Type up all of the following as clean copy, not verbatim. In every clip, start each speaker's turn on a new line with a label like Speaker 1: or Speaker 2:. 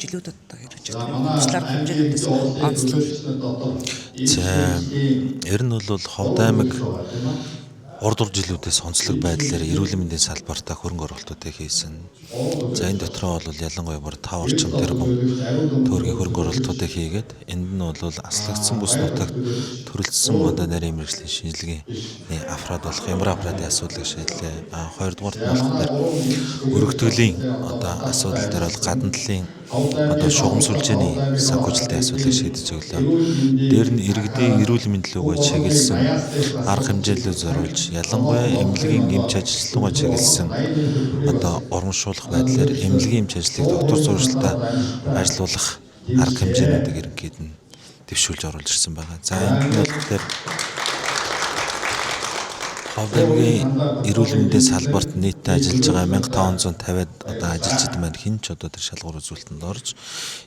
Speaker 1: жилүүдэд одоо хэрэгж байгаа туслаар хэмжээлүүдээс онцлол.
Speaker 2: За ер нь бол Ховд аймаг урд жилүүдээс онцлог байдлаар эрүүл мэндийн салбартаа хөрөнгө оруулалтуудыг хийсэн. За энэ дотроо бол ялангуяа бүр 5 орчим тэрбум төгрөгийн хөрөнгө оруулалтуудыг хийгээд энд нь бол аслагдсан бүс нутагт төрөлжсөн одоо нарийн мэргэжлийн шинжилгээний аппарат болох аппаратын асуудлыг шийдлээ. Хоёрдугаарт нь болохоор өргөтгөлийн одоо асуудал дээр бол гадна талын одоо шугам сүлжээний санхүүжилтийн асуудлыг шийдэж өглөө. Дээр нь иргэдийн эрүүл мэндийн лугай чиглэсэн арга хэмжээлүүд зориулж ялангуяа эмнэлгийн эмч ажилтнуугаа чиглэсэн одоо урамшуулах байдлаар эмнэлгийн эмч ажлыг доктор зуршилтаа ажиллуулах арга хэмжээнүүдийг ерөнхийд нь дэвшүүлж оруулж ирсэн байгаа. За энэ нь болохоор Ховд аймгийн эрүүл мэндийн салбарт нийтдээ ажиллаж байгаа 1550-ад одоо ажилчид маань хэн ч одоо тэр шалгуур үзүүлэлтэнд орж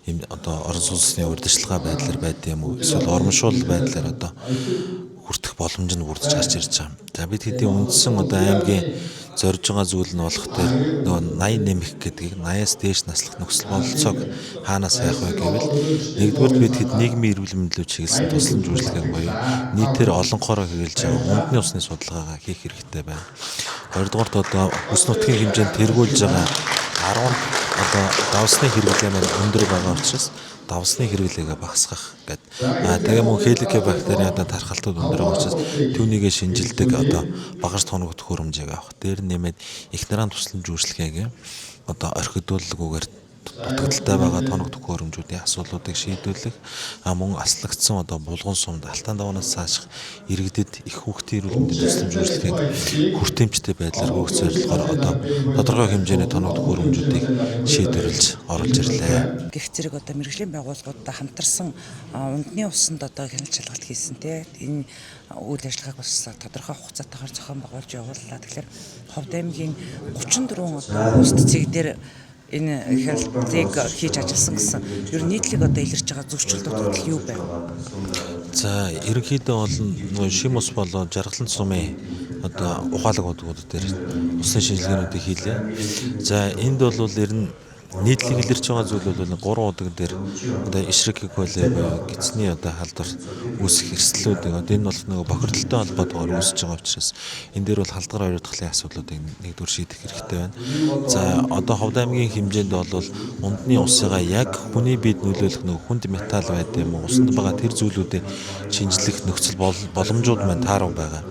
Speaker 2: ийм одоо орон сууцны урьдчилгаа байдлаар байд юм уу эсвэл урамшуул байдлаар одоо хүртэх боломж нь бүрдэж гарч ирж байгаа. За бид хэдийн үндсэн одоо аймгийн зорж байгаа зүйл нь болох дээр нөгөө 80 нэмэх гэдгийг 80-аас дээш наслах нөхцөл бололцоог хаанаас яах вэ гэвэл нэгдүгээр бид хэд нийгмийн эрүүл мэндийн чиглэсэн тусламж үйлчилгээг буюу нийтээр олонхороо хэрэгжилж байгаа үндэсний усны судалгаагаа хийх хэрэгтэй байна. Хоёрдугаарт одоо ус нутгийн хэмжээнд тэргүүлж байгаа 10 одоо давсны хэрэглээ маань өндөр байгаа учраас давсны хэрэглээгээ багасгах гэдэг. Тэгээ мөн хеликобактерийн одоо тархалтууд өндөр байгаа учраас түүнийгээ шинжилдэг одоо багаж тоног төхөөрөмжийг авах. Дээр нэмээд их нарийн тусламж үйлчилгээгээ одоо орхидуулгүйгээр дутагдaltaй байгаа тоног төхөөрөмжүүдийн асуудлуудыг шийдвэрлэх мөн аслагдсан одоо булган сумд алтан давнаас цааших иргэдэд их хүүхдийн эрүүл мэндийн тусламж үйлчилгээг хүртээмжтэй байдлаар хөөх зорилгоор одоо тодорхой хэмжээний тоног төхөөрөмжүүдийг шийдвэрлэж оруулж ирлээ.
Speaker 1: Гэх зэрэг одоо мэргэжлийн байгууллагуудаа хамтарсан үндэсний усанд одоо хяналт шалгалт хийсэн тийм энэ үйл ажиллагааг бас тодорхой хугацаатайгаар зохион байгуулж явууллаа. Тэгэхээр Ховд аймгийн 34 одоо уст цэг дээр энэ хяналтыг хийж ажилласан гэсэн ер нь нийтлэг одоо илэрч байгаа зөрчилдүүд юу байв?
Speaker 2: За ерөнхийдөө бол нөгөө шим ус болоо жаргалан сумын одоо ухаалаг удууд дээр усны шинжилгээнүүдийг хийлээ. За энд бол ер нь нийтлэг илэрч байгаа зүйл бол 3 удаг дээр одоо ишрик коле гисний одоо халдвар үүсэх эрсдлүүдийг одоо энэ бол нөгөө бохирдолтой холбоотойгоор үүсэж байгаа учраас энэ дээр бол халдвар ойртголын асуудлуудыг нэгдүгээр шийдэх хэрэгтэй байна. За одоо Ховд аймгийн хэмжээнд бол унтны усыгаа яг хүний биед нөлөөлөх нөгөө хүнд металл байд юм уу усанд байгаа тэр зүйлүүдийг шинжлэх нөхцөл боломжууд маань таарав байгаа.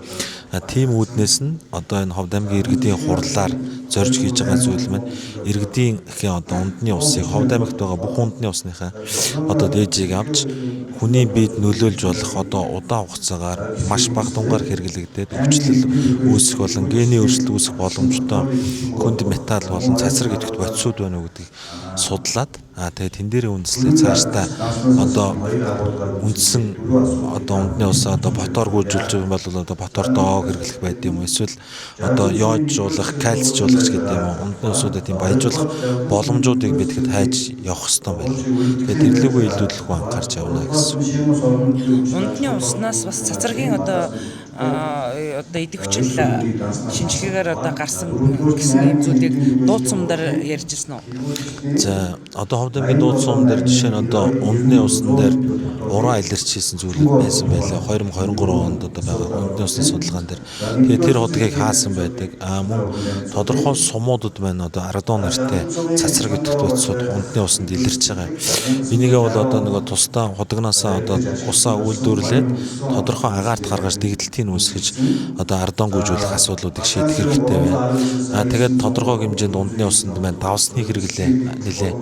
Speaker 2: Тийм үүднээс нь одоо энэ Ховд аймгийн иргэдийн хурлаар зорж хийж байгаа зүйл маань иргэдийн одоо унтны усыг Ховд аймагт байгаа бүх унтны усныхаа одоо дээжийг авч хүний биед нөлөөлж болох одоо удаан хугацаагаар маш бага тунгаар хэрэглэгдээд өвчлөл үүсэх болон гений өөрчлөлт үүсэх боломжтой хүнд металл болон цацраг идэвхт бодисууд байна уу гэдгийг судлаад тэгээд тэн дээрээ үндэслээ цаашдаа одоо үндсэн одоо унтны усаа одоо ботоор гүйжүүлж байгаа бол одоо ботоор доо хэрэглэх байд юм уу эсвэл одоо йоджуулах, кальцжуулах гэдэг юм уу унтны усуудаа тийм баяжуулах боломжуудыг бид хэд хайж явах хэрэгтэй байна. Тэгээд тэрлэггүй илрүүлэх анхаарч явна гэсэн.
Speaker 1: Унтны уснаас бас цацрагийн одоо идэвхжил шинжилгээгээр одоо гарсан гэсэн юм зүйлийг дууцсамдаар ярьжсэн үү?
Speaker 2: За одоо Ховд аймгийн дууцсан дээр жишээ нь одоо унтны усан дээр уран илэрч хийсэн зүйлүүд байсан байлаа. 2023 онд одоо байгаа унтны усны судалгаан дээр. Тэгээд тэр худгийг хаасан байдаг. Мөн тодорхой сумуудад байна одоо ардон нэртэй цацраг идэвхт бодисууд унтны усанд илэрч байгаа. Энийгээ бол одоо нөгөө тусдаа худагнаасаа одоо усаа үйлдвэрлээд тодорхой агаарт гаргаж дэгдэлтийг үүсгэж одоо ардон гүйжүүлэх асуудлуудыг шийдэх хэрэгтэй байна. Тэгээд тодорхой хэмжээнд унтны усанд маань давсны хэрэглээ нэлээ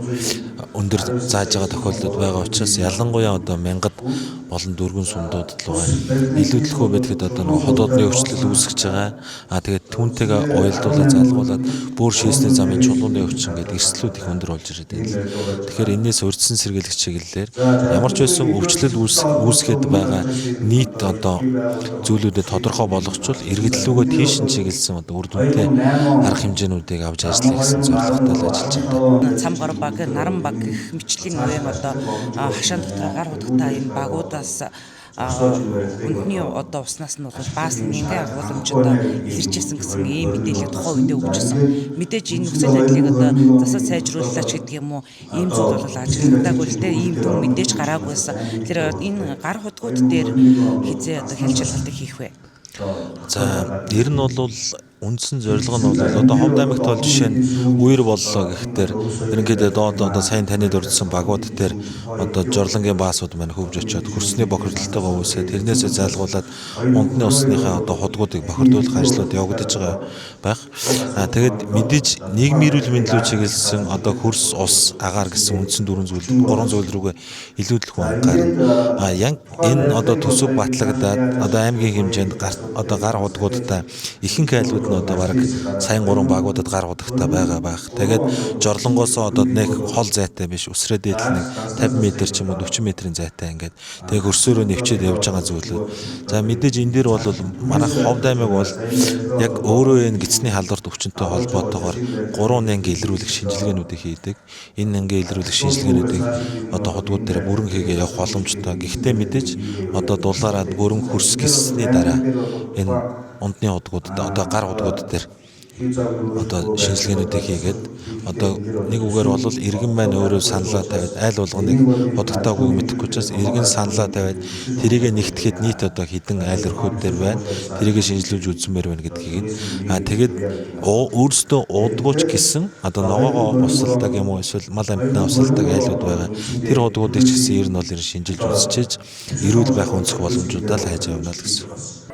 Speaker 2: өндөр зааж байгаа тохиолдлууд байгаа учраас ялангуяа одоо мянгад болон дөрвөн сумдуудад л байгаа. Илүү төлхөө байдлаар одоо нэг ходоодны өвчлөл үүсгэж байгаа. Тэгээд түүнтэйгээ уялдуулаад залгуулад бүр шийсний замын чулууны өвчин гэдэг эрсдлүүд их өндөр болж ирээд байна. Тэгэхээр энэс урьдчилан сэргийлэх чиглэлээр ямар ч байсан өвчлөл үүсгээд байгаа нийт одоо зүйлүүдэд тодорхой болгочвол иргэдлүүгөө тийш нь чиглэсэн одоо үр дүнтэй арга хэмжээнүүдийг авч ажиллах гэсэн зорилготой л ажиллаж байна.
Speaker 1: Цам гар баг, наран баг гэх мэтчлийн одоо хашаан дотор гар худагтай энэ багуудаас үндэсний одоо уснаас нь бол баас нэгэн агуулмж одоо илэрчээсэн гэсэн ийм мэдээлэл тухайн үедээ өгчсэн. Мэдээж энэ нөхцөл байдлыг одоо засаж сайжруулаач гэдэг юм уу ийм зүйл бол ажиглагдаагүй л дээ ийм дүн мэдээж гараагүйсэн. Тэр энэ гар худгууд дээр хизээ одоо хэлж шалгалтыг хийх вэ?
Speaker 2: За ер нь бол үндсэн зорилго нь бол одоо Ховд аймагт бол жишээ нь үер боллоо гэхтэр ерөнхийдөө одоо сайн танид урдсан багууд дээр одоо жорлонгийн баасууд маань хөвж очиод хөрсний бохирдолтойгоо үүсээ тэрнээсээ залгуулад унтны усныхаа одоо худгуудыг бохирдуулах ажлууд явагдаж байгаа байх. Тэгээд мэдээж нийгмийн эрүүл мэндийн чиглэсэн одоо хөрс ус агаар гэсэн үндсэн гурван зүйл рүүгээ илүүдлэх анхаарна. Энэ одоо төсөв батлагдаад одоо аймгийн хэмжээнд одоо гар худгуудтай ихэнх айлууд нь одоо бараг сайн 3 багуудад гар худагтай байгаа байх. Тэгээд жорлонгоосоо одоо нэг хол зайтай биш өсрөө дээдл нэг 50 м ч юм уу 40 м-ийн зайтай ингээд тэгээд хөрсөөрөө нэвчээд явж байгаа зүйлүүд. За мэдээж энэ дээр бол манай Ховд аймаг бол яг өөрөө энэ гидсний халдварт өвчнөд холбоотойгоор 3 анги илрүүлэх шинжилгээнүүдийг хийдэг. Энэ анги илрүүлэх шинжилгээнүүдийг одоо худгууд дээр бүрэн хийгээ явах боломжтой. Гэхдээ мэдээж одоо дулаараад бүрэн хөрс гисний дараа энэ ундны худгуудад одоо гар худгууд дээр одоо шинжилгээнүүдийг хийгээд одоо нэг үгээр бол иргэн маань өөрөө саналаа тавиад айл болгоныг бодогтойгоо мэдэхгүй учраас иргэн саналаа тавиад тэрийг нэгтгэхэд нийт одоо хідэн айл өрхүүд дээр байна. Тэрийг шинжилүүлж үзмээр байна гэдгийг. Тэгээд өөрсдөө уудгууч гэсэн одоо ногоогоо усалдаг юм уу эсвэл мал амьтнаа усалдаг айлууд байгаа. Тэр худгуудыг ч гэсэн ер нь бол шинжилж үзчихээж эрүүл байх өнцөг боломжуудаа л хайж явна л гэсэн.